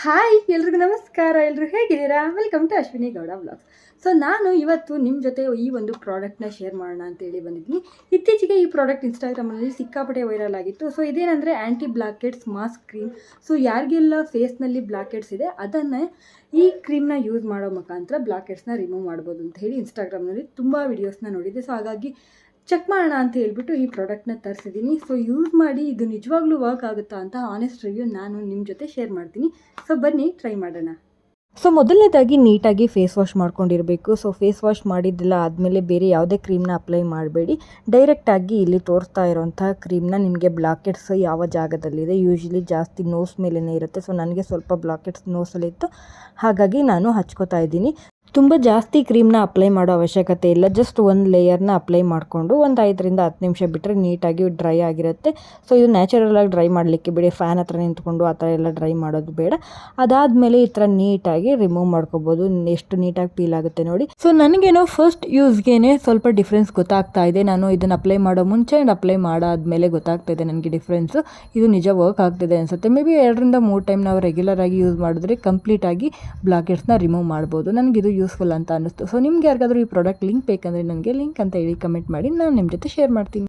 Hi ಎಲ್ರಿಗೂ ನಮಸ್ಕಾರ. ಎಲ್ಲರೂ ಹೇಗಿದ್ದೀರಾ? Welcome to Ashwini Gowda vlogs. So ನಾನು ಇವತ್ತು ನಿಮ್ಮ ಜೊತೆ ಈ ಒಂದು ಪ್ರಾಡಕ್ಟ್ನ ಶೇರ್ ಮಾಡೋಣ ಅಂತೇಳಿ ಬಂದಿದ್ದೀನಿ. ಇತ್ತೀಚೆಗೆ ಈ ಪ್ರಾಡಕ್ಟ್ ಇನ್ಸ್ಟಾಗ್ರಾಮಲ್ಲಿ ಸಿಕ್ಕಾಪಟ್ಟೆ ವೈರಲ್ ಆಗಿತ್ತು. ಸೊ ಇದೇನೆಂದರೆ ಆ್ಯಂಟಿ ಬ್ಲ್ಯಾಕೆಟ್ಸ್ ಮಾಸ್ಕ್ ಕ್ರೀಮ್. ಸೊ ಯಾರಿಗೆಲ್ಲ ಫೇಸ್ನಲ್ಲಿ ಬ್ಲ್ಯಾಕೆಟ್ಸ್ ಇದೆ ಅದನ್ನು ಈ ಕ್ರೀಮ್ನ ಯೂಸ್ ಮಾಡೋ ಮುಖಾಂತರ ಬ್ಲ್ಯಾಕೆಟ್ಸ್ನ ರಿಮೂವ್ ಮಾಡ್ಬೋದು ಅಂತ ಹೇಳಿ ಇನ್ಸ್ಟಾಗ್ರಾಮ್ನಲ್ಲಿ ತುಂಬ ವೀಡಿಯೋಸ್ನ ನೋಡಿದೆ. ಸೊ ಹಾಗಾಗಿ ಚೆಕ್ ಮಾಡೋಣ ಅಂತ ಹೇಳ್ಬಿಟ್ಟು ಈ ಪ್ರಾಡಕ್ಟ್ನ ತರಿಸಿದ್ದೀನಿ. ಸೊ ಯೂಸ್ ಮಾಡಿ ಇದು ನಿಜವಾಗ್ಲೂ ವರ್ಕ್ ಆಗುತ್ತಾ ಅಂತ ಆನೆಸ್ಟ್ ರಿವ್ಯೂ ನಾನು ನಿಮ್ಮ ಜೊತೆ ಶೇರ್ ಮಾಡ್ತೀನಿ. ಸೊ ಬನ್ನಿ ಟ್ರೈ ಮಾಡೋಣ. ಸೊ ಮೊದಲನೇದಾಗಿ ನೀಟಾಗಿ ಫೇಸ್ ವಾಶ್ ಮಾಡ್ಕೊಂಡಿರಬೇಕು. ಸೊ ಫೇಸ್ ವಾಶ್ ಮಾಡಿದ್ದೆಲ್ಲ ಆದಮೇಲೆ ಬೇರೆ ಯಾವುದೇ ಕ್ರೀಮ್ನ ಅಪ್ಲೈ ಮಾಡಬೇಡಿ. ಡೈರೆಕ್ಟಾಗಿ ಇಲ್ಲಿ ತೋರಿಸ್ತಾ ಇರೋಂಥ ಕ್ರೀಮ್ನ ನಿಮಗೆ ಬ್ಲಾಕೆಟ್ಸ್ ಯಾವ ಜಾಗದಲ್ಲಿದೆ, ಯೂಶ್ವಲಿ ಜಾಸ್ತಿ ನೋಸ್ ಮೇಲೇ ಇರುತ್ತೆ. ಸೊ ನನಗೆ ಸ್ವಲ್ಪ ಬ್ಲಾಕೆಟ್ಸ್ ನೋಸಲ್ಲಿತ್ತು, ಹಾಗಾಗಿ ನಾನು ಹಚ್ಕೋತಾ ಇದ್ದೀನಿ. ತುಂಬ ಜಾಸ್ತಿ ಕ್ರೀಮ್ನ ಅಪ್ಲೈ ಮಾಡೋ ಅವಶ್ಯಕತೆ ಇಲ್ಲ. ಜಸ್ಟ್ ಒಂದು ಲೇಯರ್ನ ಅಪ್ಲೈ ಮಾಡಿಕೊಂಡು ಒಂದು 5ರಿಂದ 10 ನಿಮಿಷ ಬಿಟ್ಟರೆ ನೀಟಾಗಿ ಡ್ರೈ ಆಗಿರುತ್ತೆ. ಸೊ ಇದು ನ್ಯಾಚುರಲಾಗಿ ಡ್ರೈ ಮಾಡಲಿಕ್ಕೆ ಬಿಡಿ, ಫ್ಯಾನ್ ಹತ್ರ ನಿಂತ್ಕೊಂಡು ಆ ಥರ ಎಲ್ಲ ಡ್ರೈ ಮಾಡೋದು ಬೇಡ. ಅದಾದಮೇಲೆ ಈ ಥರ ನೀಟಾಗಿ ರಿಮೂವ್ ಮಾಡ್ಕೋಬೋದು. ಎಷ್ಟು ನೀಟಾಗಿ ಪೀಲ್ ಆಗುತ್ತೆ ನೋಡಿ. ಸೊ ನನಗೇನೋ ಫಸ್ಟ್ ಯೂಸ್ಗೇನೆ ಸ್ವಲ್ಪ ಡಿಫ್ರೆನ್ಸ್ ಗೊತ್ತಾಗ್ತಾ ಇದೆ. ನಾನು ಇದನ್ನು ಅಪ್ಲೈ ಮಾಡೋ ಮುಂಚೆ ಆ್ಯಂಡ್ ಅಪ್ಲೈ ಮಾಡಾದ್ಮೇಲೆ ಗೊತ್ತಾಗ್ತಾ ಇದೆ ನನಗೆ ಡಿಫ್ರೆನ್ಸು. ಇದು ನಿಜ ವರ್ಕ್ ಆಗ್ತಿದೆ ಅನಿಸುತ್ತೆ. ಮೇ ಬಿ 2ರಿಂದ 3 ಟೈಮ್ ನಾವು ರೆಗ್ಯುಲರಾಗಿ ಯೂಸ್ ಮಾಡಿದ್ರೆ ಕಂಪ್ಲೀಟಾಗಿ ಬ್ಲಾಕೆಟ್ಸ್ನ ರಿಮೂವ್ ಮಾಡ್ಬೋದು. ನನಗಿದು ಯೂಸ್ಫುಲ್ ಅಂತ ಅನ್ನಿಸ್ತು. ಸೊ ನಿಮ್ಗೆ ಯಾರಿಗಾದರೂ ಈ ಪ್ರಾಡಕ್ಟ್ ಲಿಂಕ್ ಬೇಕಂದರೆ ನನಗೆ ಲಿಂಕ್ ಅಂತ ಹೇಳಿ ಕಮೆಂಟ್ ಮಾಡಿ, ನಾನು ನಿಮ್ಮ ಜೊತೆ ಶೇರ್ ಮಾಡ್ತೀನಿ.